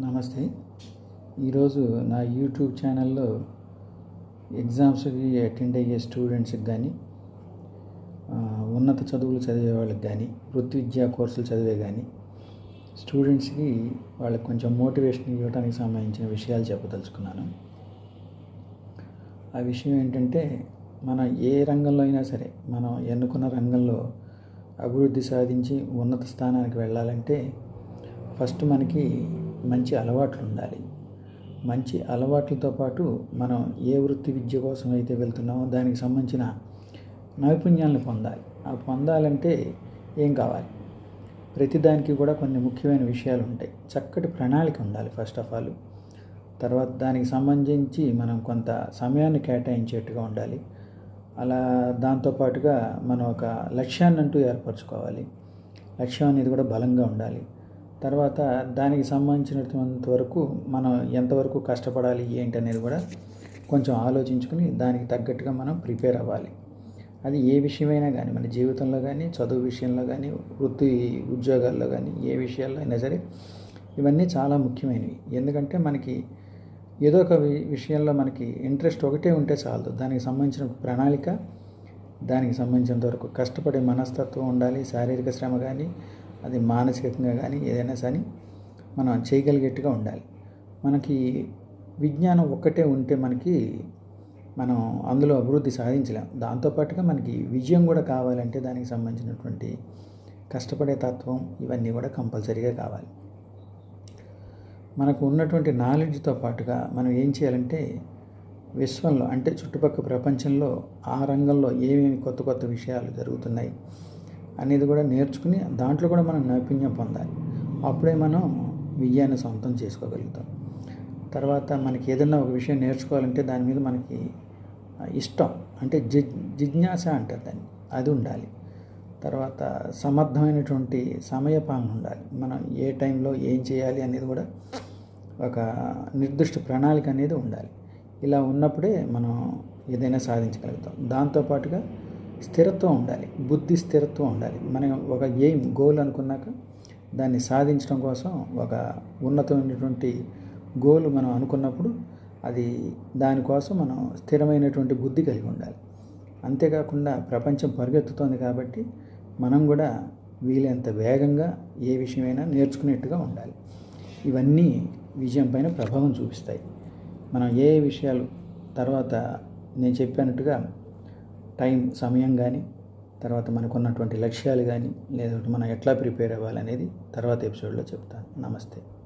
నమస్తే. ఈరోజు నా యూట్యూబ్ ఛానల్లో ఎగ్జామ్స్కి అటెండ్ అయ్యే స్టూడెంట్స్కి కానీ, ఉన్నత చదువులు చదివే వాళ్ళకి కానీ, వృత్తి విద్యా కోర్సులు చదివే కానీ స్టూడెంట్స్కి వాళ్ళకి కొంచెం మోటివేషన్ ఇవ్వడానికి సంబంధించిన విషయాలు చెప్పదలుచుకున్నాను. ఆ విషయం ఏంటంటే, మనం ఏ రంగంలో అయినా సరే, మనం ఎన్నుకున్న రంగంలో అభివృద్ధి సాధించి ఉన్నత స్థానానికి వెళ్ళాలంటే ఫస్ట్ మనకి మంచి అలవాట్లు ఉండాలి. మంచి అలవాట్లతో పాటు మనం ఏ వృత్తి విద్య కోసం అయితే వెళ్తున్నామో దానికి సంబంధించిన నైపుణ్యాలను పొందాలి. ఆ పొందాలంటే ఏం కావాలి? ప్రతిదానికి కూడా కొన్ని ముఖ్యమైన విషయాలు ఉంటాయి. చక్కటి ప్రణాళిక ఉండాలి ఫస్ట్ ఆఫ్ ఆల్. తర్వాత దానికి సంబంధించి మనం కొంత సమయాన్ని కేటాయించేట్టుగా ఉండాలి. అలా దాంతోపాటుగా మనం ఒక లక్ష్యాన్ని అంటూ ఏర్పరచుకోవాలి. లక్ష్యం అనేది కూడా బలంగా ఉండాలి. తర్వాత దానికి సంబంధించినంత వరకు మనం ఎంతవరకు కష్టపడాలి ఏంటి అనేది కూడా కొంచెం ఆలోచించుకుని దానికి తగ్గట్టుగా మనం ప్రిపేర్ అవ్వాలి. అది ఏ విషయమైనా కానీ, మన జీవితంలో కానీ, చదువు విషయంలో కానీ, వృత్తి ఉద్యోగాల్లో కానీ, ఏ విషయాల్లో అయినా సరే ఇవన్నీ చాలా ముఖ్యమైనవి. ఎందుకంటే మనకి ఏదో ఒక విషయంలో మనకి ఇంట్రెస్ట్ ఒకటే ఉంటే చాలదు. దానికి సంబంధించిన ప్రణాళిక, దానికి సంబంధించినంత వరకు కష్టపడే మనస్తత్వం ఉండాలి. శారీరక శ్రమ కానీ, అది మానసికంగా కానీ ఏదైనా సరే మనం చేయగలిగేట్టుగా ఉండాలి. మనకి విజ్ఞానం ఒక్కటే ఉంటే మనం అందులో అభివృద్ధి సాధించలేం. దాంతోపాటుగా మనకి విజయం కూడా కావాలంటే దానికి సంబంధించినటువంటి కష్టపడే తత్వం ఇవన్నీ కూడా కంపల్సరీగా కావాలి. మనకు ఉన్నటువంటి నాలెడ్జ్తో పాటుగా మనం ఏం చేయాలంటే విశ్వంలో, అంటే చుట్టుపక్కల ప్రపంచంలో ఆ రంగంలో ఏమేమి కొత్త కొత్త విషయాలు జరుగుతున్నాయి అనేది కూడా నేర్చుకుని దాంట్లో కూడా మనం నైపుణ్యం పొందాలి. అప్పుడే మనం విజయాన్ని సొంతం చేసుకోగలుగుతాం. తర్వాత మనకి ఏదైనా ఒక విషయం నేర్చుకోవాలంటే దాని మీద మనకి ఇష్టం, అంటే జిజ్ఞాస అంటారు దాన్ని, అది ఉండాలి. తర్వాత సమర్థమైనటువంటి సమయపాలన ఉండాలి. మనం ఏ టైంలో ఏం చేయాలి అనేది కూడా ఒక నిర్దిష్ట ప్రణాళిక అనేది ఉండాలి. ఇలా ఉన్నప్పుడే మనం ఏదైనా సాధించగలుగుతాం. దాంతోపాటుగా స్థిరత్వం ఉండాలి, బుద్ధి స్థిరత్వం ఉండాలి. మనం ఒక గోల్ అనుకున్నాక దాన్ని సాధించడం కోసం ఒక ఉన్నతమైనటువంటి గోల్ మనం అనుకున్నప్పుడు దానికోసం మనం స్థిరమైనటువంటి బుద్ధి కలిగి ఉండాలి. అంతేకాకుండా ప్రపంచం పరిగెత్తుతోంది కాబట్టి మనం కూడా వీలైనంత వేగంగా ఏ విషయమైనా నేర్చుకునేట్టుగా ఉండాలి. ఇవన్నీ విజయం పైన ప్రభావం చూపిస్తాయి. మనం ఏ విషయాలు తర్వాత నేను చెప్పినట్టుగా సమయం కానీ, తర్వాత మనకు ఉన్నటువంటి లక్ష్యాలు కానీ, లేదా మనం ఎట్లా ప్రిపేర్ అవ్వాలనేది తర్వాత ఎపిసోడ్లో చెప్తాను. నమస్తే.